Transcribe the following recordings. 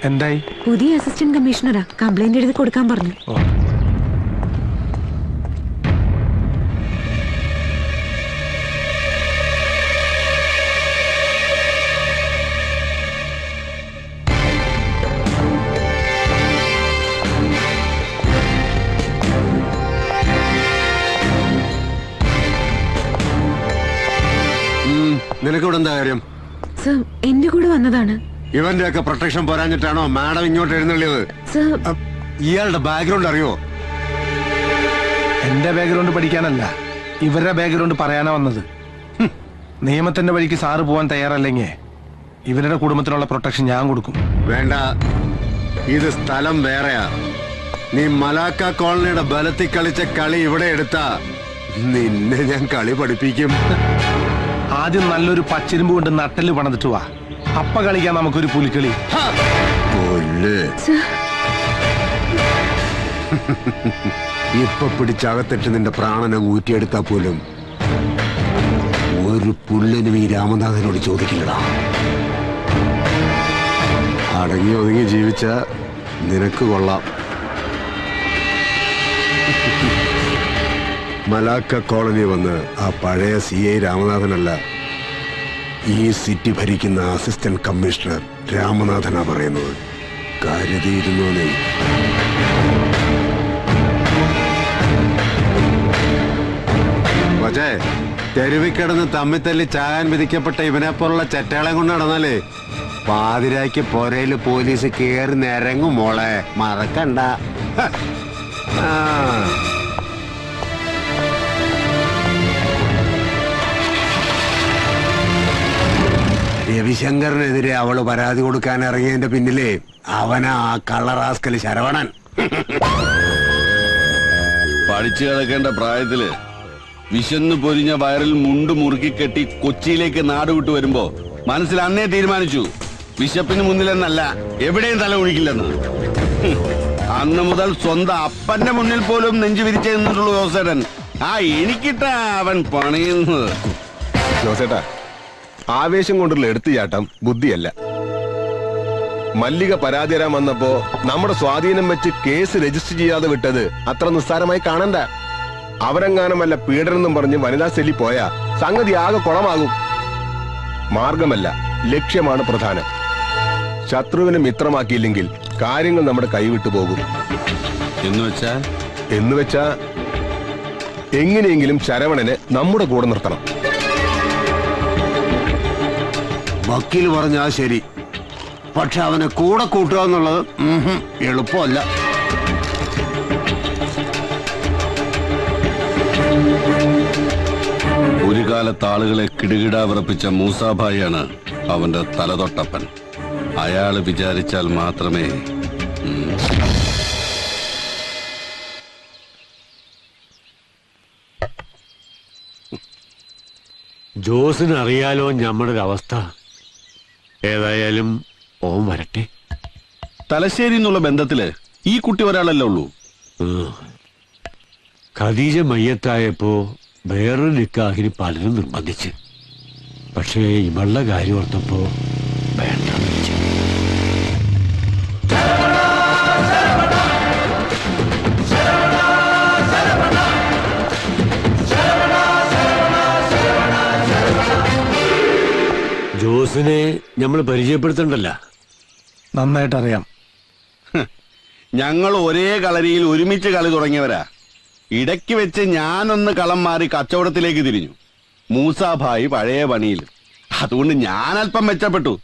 എന്തായി? പുതിയ assistant കമ്മീഷണറാ, complaint എഴുതി കൊടുക്കാൻ പറഞ്ഞു. നിനക്കിവിടെ എന്താ കാര്യം? സർ, എന്റെ കൂടെ വന്നതാണ്. ഇവന്റെ ഒക്കെ പ്രൊട്ടക്ഷൻ പോരാഞ്ഞിട്ടാണോ മാഡം ഇങ്ങോട്ട് എഴുന്നള്ളിയത്? സർ, ഇയാളുടെ ബാക്ക്ഗ്രൗണ്ട് അറിയോ? എന്റെ ബാക്ക്ഗ്രൗണ്ട് പഠിക്കാനല്ല, ഇവരുടെ ബാക്ക്ഗ്രൗണ്ട് പറയാനാ വന്നത്. നിയമത്തിന്റെ വഴിക്ക് സാറ് പോവാൻ തയ്യാറല്ലെങ്കിൽ ഇവരുടെ കുടുംബത്തിനുള്ള പ്രൊട്ടക്ഷൻ ഞാൻ കൊടുക്കും. വേണ്ട, ഇത് സ്ഥലം വേറെയാ. നീ മലാക്ക കോളനിയുടെ ബലത്തിൽ കളിച്ച കളി ഇവിടെ എടുത്താ നിന്നെ ഞാൻ കളി പഠിപ്പിക്കും. ആദ്യം നല്ലൊരു പച്ചിരുമ്പ് കൊണ്ട് നട്ടല് പണിതിട്ട് വാ, അപ്പ കളിക്കാൻ നമുക്കൊരു പുലിക്കളി. ഇപ്പൊ പിടിച്ചകത്തിട്ട് നിന്റെ പ്രാണനം ഊറ്റിയെടുത്താ പോലും ഒരു പുല്ലിനും ഈ രാമനാഥനോട് ചോദിക്കില്ലടാ. അടങ്ങി ഒതുങ്ങി ജീവിച്ച നിനക്ക് കൊള്ളാം. മലാക്ക കോളനി വന്ന് ആ പഴയ CI രാമനാഥനല്ല, ഈ സിറ്റി ഭരിക്കുന്ന അസിസ്റ്റന്റ് കമ്മീഷണർ രാമനാഥനാ പറയുന്നത്. കരുതിയിരുന്നോ നീ? പക്ഷേ തെരുവിൽ കിടന്ന് തമ്മിത്തല്ലി ചാകാൻ വിധിക്കപ്പെട്ട ഇവനെ പോലുള്ള ചെറ്റകളെ കൊണ്ട് നടന്നാലേ പാതിരായ്ക്ക് പൊരയില് പോലീസ് കേറി നിരങ്ങും. മോളെ മറക്കണ്ട. രവിശങ്കറിനെതിരെ അവള് പരാതി കൊടുക്കാൻ ഇറങ്ങിയതിന്റെ പിന്നിലെ അവനാ ആ കള്ളറാസ്കല് ശരവണൻ. പഠിച്ചു കിടക്കേണ്ട പ്രായത്തില് വിശന്നു പൊരിഞ്ഞ വയറിൽ മുണ്ട് മുറുക്കി കെട്ടി കൊച്ചിയിലേക്ക് നാടുവിട്ടു വരുമ്പോ മനസ്സിൽ അന്നേ തീരുമാനിച്ചു വിശപ്പിന് മുന്നിലെന്നല്ല എവിടെയും തല ഒഴിക്കില്ലെന്ന്. അന്ന് മുതൽ സ്വന്തം അപ്പന്റെ മുന്നിൽ പോലും നെഞ്ചു വിരിച്ചു നിന്നിട്ടുള്ളൂ ജോസേട്ടൻ. എനിക്കിട്ടാ അവൻ പണിയുന്നത്. ജോസേട്ടാ, ആവേശം കൊണ്ടുള്ള എടുത്തുചാട്ടം ബുദ്ധിയല്ല. മല്ലിക പരാതി തരാൻ വന്നപ്പോ നമ്മുടെ സ്വാധീനം വെച്ച് കേസ് രജിസ്റ്റർ ചെയ്യാതെ വിട്ടത് അത്ര നിസ്സാരമായി കാണണ്ട. അവരെങ്ങാനും വല്ല പീഡനെന്നും പറഞ്ഞ് വനിതാ സെല്ലി പോയാ സംഗതി ആകെ കുളമാകും. മാർഗമല്ല, ലക്ഷ്യമാണ് പ്രധാനം. ശത്രുവിനെ മിത്രമാക്കിയില്ലെങ്കിൽ കാര്യങ്ങൾ നമ്മുടെ കൈവിട്ടു പോകും. എന്നുവെച്ചാ എങ്ങനെയെങ്കിലും ശരവണനെ നമ്മുടെ കൂടെ നിർത്തണം. വക്കീൽ പറഞ്ഞാ ശരി, പക്ഷെ അവനെ കൂടെ കൂട്ടുക എന്നുള്ളത് എളുപ്പമല്ല. ഒരു കാലത്ത് ആളുകളെ കിടുകിട വിറപ്പിച്ച മൂസാഭായിയാണ് അവന്റെ തലതൊട്ടപ്പൻ. അയാള് വിചാരിച്ചാൽ മാത്രമേ. ജോസിന് അറിയാലോ നമ്മുടെ അവസ്ഥ. ഏതായാലും ഓൻ വരട്ടെ. തലശ്ശേരി എന്നുള്ള ബന്ധത്തില് ഈ കുട്ടി ഒരാളല്ലേ ഉള്ളൂ. ഖദീജ മയ്യത്തായപ്പോ വേറൊരു നിക്കാഹിന് പലരും നിർബന്ധിച്ച്. പക്ഷേ ഇവളുടെ കാര്യം ഓർത്തപ്പോ വേണ്ടെന്ന് വെച്ചു. ജോസിനെ നമ്മൾ പരിചയപ്പെടുത്തണ്ടല്ല. നന്നായിട്ടറിയാം. ഞങ്ങൾ ഒരേ കളരിയിൽ ഒരുമിച്ച് കളി തുടങ്ങിയവരാ. ഇടയ്ക്ക് വെച്ച് ഞാനൊന്ന് കളം മാറി കച്ചവടത്തിലേക്ക് തിരിഞ്ഞു. മൂസാഭായി പഴയ പണിയിൽ. അതുകൊണ്ട് ഞാൻ അല്പം മെച്ചപ്പെട്ടു.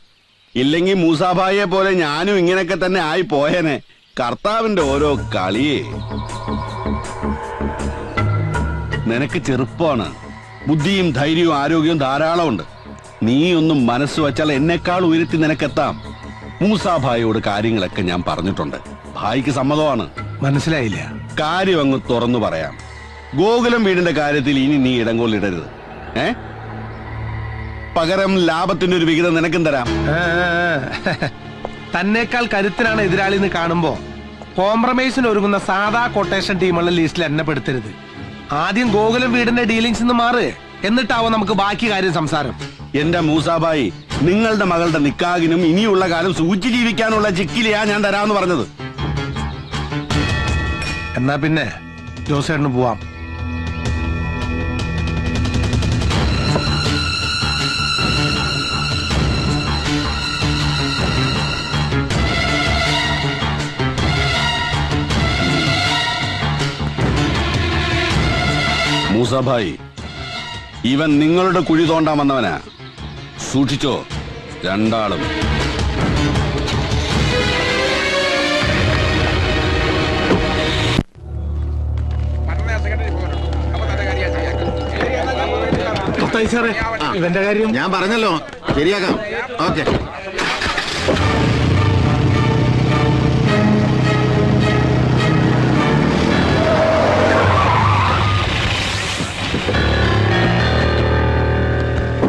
ഇല്ലെങ്കിൽ മൂസാഭായിയെ പോലെ ഞാനും ഇങ്ങനെയൊക്കെ തന്നെ ആയി പോയേനെ. കർത്താവിന്റെ ഓരോ കളിയേ. നിനക്ക് ചെറുപ്പമാണ്, ബുദ്ധിയും ധൈര്യവും ആരോഗ്യവും ധാരാളമുണ്ട്. നീ ഒന്നും മനസ്സ് വച്ചാൽ എന്നെക്കാൾ ഉയർത്തി നിനക്കെത്താം. മൂസാഭായിയോട് കാര്യങ്ങളൊക്കെ ഞാൻ പറഞ്ഞിട്ടുണ്ട്. ഭായിക്ക് സമ്മതമാണ്. മനസ്സിലായില്ല. കാര്യം അങ്ങ് തുറന്നു പറയാം. ഗോകുലം വീടിന്റെ കാര്യത്തിൽ ഇനി നീ ഇടങ്കോലിടരുത്. പകരം ലാഭത്തിന്റെ ഒരു വിഹിതം നിനക്കും തരാം. തന്നേക്കാൾ കരുത്തിനാണ് എതിരാളി എന്ന് കാണുമ്പോ കോംപ്രമൈസിന് ഒരുങ്ങുന്ന സാധാ കൊട്ടേഷൻ ടീമുള്ള ലിസ്റ്റിൽ എന്നെ പെടുത്തരുത്. ആദ്യം ഗോകുലം വീടിന്റെ ഡീലിങ്സ് മാറ്, എന്നിട്ടാവും നമുക്ക് ബാക്കി കാര്യം സംസാരം. എന്റെ മൂസാഭായി നിങ്ങളുടെ മകളുടെ നിക്കാഹിനും ഇനിയുള്ള കാലം സൂചി ജീവിക്കാനുള്ള ചിക്കിലിയാ ഞാൻ തരാമെന്ന് പറഞ്ഞത്. എന്നാ പിന്നെ ജോസേട്ടന് പോവാം. മൂസഭായി, ഇവൻ നിങ്ങളുടെ കുഴി തോണ്ടാൻ വന്നവനാ. സൂക്ഷിച്ചോ രണ്ടാളും. ഇവന്റെ കാര്യം ഞാൻ പറഞ്ഞല്ലോ, ശരിയാക്കാം. ഓക്കെ.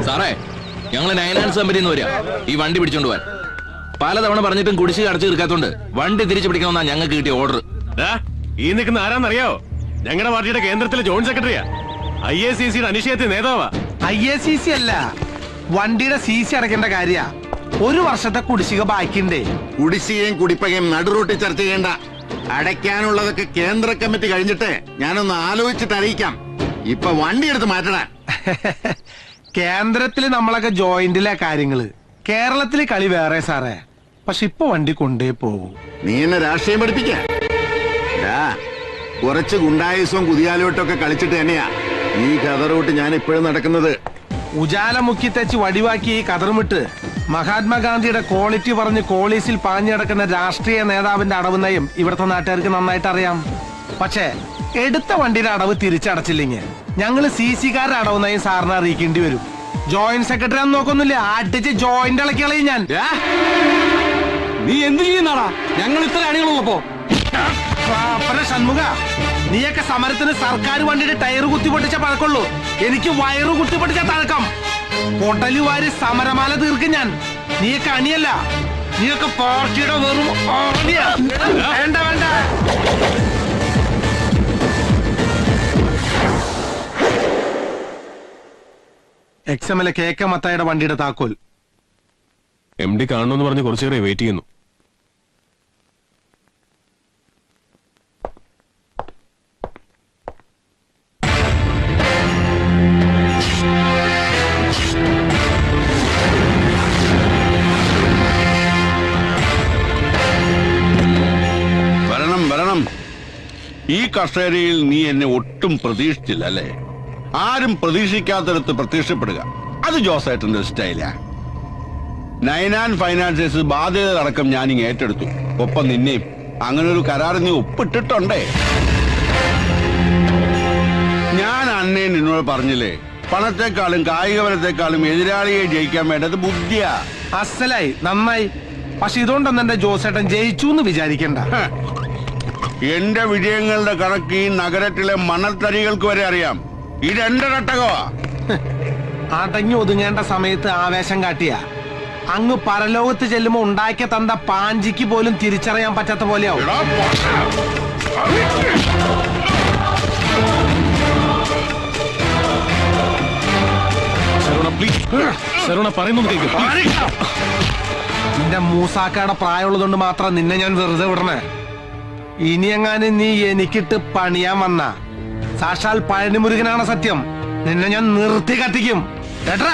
സാറേ, ഞങ്ങള് നൈനാൻസ് കമ്പനിയിൽ നിന്ന് വരിക ഈ വണ്ടി പിടിച്ചോണ്ട് പോവാൻ. പലതവണ പറഞ്ഞിട്ടും കുടിശ്ശിക അടച്ചു തീർക്കാത്തോണ്ട് വണ്ടി തിരിച്ചു പിടിക്കണമെന്നാ ഞങ്ങൾക്ക് കിട്ടിയ ഓർഡർ. ഈ നിൽക്കുന്ന ആരാന്നറിയോ? ഞങ്ങളുടെ പാർട്ടിയുടെ കേന്ദ്രത്തിലെ ജോയിന്റ് സെക്രട്ടറിയാ, IACC അനിശ്ചയത്തെ നേതാവാ. IACC അല്ല, വണ്ടിയുടെ CC അടയ്ക്കേണ്ട കാര്യ. ഒരു വർഷത്തെ കുടിശ്ശിക ബാക്കിണ്ടേ. കുടിശ്ശികയും കുടിപ്പകയും നടുറൂട്ടി ചർച്ച ചെയ്യേണ്ട. അടയ്ക്കാനുള്ളതൊക്കെ കേന്ദ്ര കമ്മിറ്റി കഴിഞ്ഞിട്ട് ഞാനൊന്ന് ആലോചിച്ചിട്ട് അറിയിക്കാം. ഇപ്പൊ വണ്ടി എടുത്ത് മാറ്റണ. കേന്ദ്രത്തില് നമ്മളൊക്കെ ജോയിന്റിലെ കാര്യങ്ങള്, കേരളത്തിലെ കളി വേറെ സാറേ. പക്ഷെ ഇപ്പൊ വണ്ടി കൊണ്ടേ പോകൂ. നീ എന്നെ രാഷ്ട്രീയം പഠിപ്പിക്ക. കുറച്ച് ഗുണ്ടായുസവും കുതിയാലോട്ടൊക്കെ കളിച്ചിട്ട് തന്നെയാ ഈ കതറൂട്ട് ഞാൻ ഇപ്പോഴും നടക്കുന്നത്. ഉജാല മുക്കി തെച്ച് വടിവാക്കി ഈ കതറുമിട്ട് മഹാത്മാഗാന്ധിയുടെ ക്വാളിറ്റി പറഞ്ഞ് കോളീസിൽ പാഞ്ഞടക്കുന്ന രാഷ്ട്രീയ നേതാവിന്റെ അടവ് നയം ഇവിടുത്തെ നാട്ടുകാർക്ക് നന്നായിട്ട് അറിയാം. പക്ഷേ എടുത്ത വണ്ടിയുടെ അടവ് തിരിച്ചടച്ചില്ലെങ്കിൽ ഞങ്ങള് CC-കാരുടെ അടവ് നയം സാറിനെ അറിയിക്കേണ്ടി വരും. ജോയിന്റ് സെക്രട്ടറി ആണെന്ന് നോക്കൊന്നുമില്ല, അടിച്ച് ജോയിന്റ് ഇളക്കി കളയും ഞാൻ. നീ എന്ത് ചെയ്യുന്നാടാ ഞങ്ങൾ ഇത്ര അണികളുള്ളപ്പോ? ഷൺമുഖ, നീയൊക്കെ സമരത്തിന് സർക്കാർ വണ്ടിയുടെ ടയർ കുത്തിപ്പൊട്ടിച്ച പഴക്കുള്ളൂ. എനിക്ക് വയറു കുത്തിപ്പൊട്ടിച്ച തഴക്കം. പൊട്ടലു വാരി സമരമാല തീർക്കും ഞാൻ. നീയൊക്കെ അണിയല്ല, നീയൊക്കെ പാർട്ടിയുടെ വെറും ആണിയാ. വേണ്ട വേണ്ട. XMLA KK മത്തായുടെ വണ്ടിയുടെ താക്കോൽ. MD കാണണമെന്ന് പറഞ്ഞ് കുറച്ചേറെ വെയിറ്റ് ചെയ്യുന്നു. വരണം. ഈ കസ്റ്റഡിയിൽ നീ എന്നെ ഒട്ടും പ്രതീക്ഷിച്ചില്ല അല്ലേ? ആരും പ്രതീക്ഷിക്കാത്തടത്ത് പ്രത്യക്ഷപ്പെടുക, അത് ജോസേട്ടന്റെ സ്റ്റൈലാ. നൈനാൻ ഫൈനാൻസേഴ്സ് ബാധ്യതകളടക്കം ഞാനിങ്ങ് ഏറ്റെടുത്തു. ഒപ്പം നിന്നെയും. അങ്ങനെ ഒരു കരാർ നീ ഒപ്പിട്ടിട്ടുണ്ടേ. ഞാൻ അന്നേ നിന്നോട് പറഞ്ഞില്ലേ, പണത്തെക്കാളും കായികപരത്തെക്കാളും എതിരാളിയെ ജയിക്കാൻ വേണ്ടത് ബുദ്ധിയാ. അസലായി, നന്നായി. പക്ഷെ ഇതുകൊണ്ടൊന്നും എന്റെ ജോസേട്ടൻ ജയിച്ചു എന്ന് വിചാരിക്കണ്ട. എന്റെ വിജയങ്ങളുടെ കണക്ക് ഈ നഗരത്തിലെ മണൽത്തരികൾക്ക് വരെ അറിയാം. ഇതെന്റെ ഘട്ടകമാ. അടങ്ങി ഒതുങ്ങേണ്ട സമയത്ത് ആവേശം കാട്ടിയ അങ്ങ് പരലോകത്ത് ചെല്ലുമ്പോ ഉണ്ടാക്കിയ തന്ത പാഞ്ചിക്ക് പോലും തിരിച്ചറിയാൻ പറ്റാത്ത പോലെയാവും. നിന്റെ മൂസാക്കയുടെ പ്രായമുള്ളതുകൊണ്ട് മാത്രം നിന്നെ ഞാൻ വെറുതെ വിടണേ. ഇനിയെങ്ങാനും നീ എനിക്കിട്ട് പണിയാൻ വന്ന സാക്ഷാൽ പഴനിമുരുകനാണ് സത്യം. നിന്നെ ഞാൻ നിർത്തി കത്തിക്കും കേട്ടാ.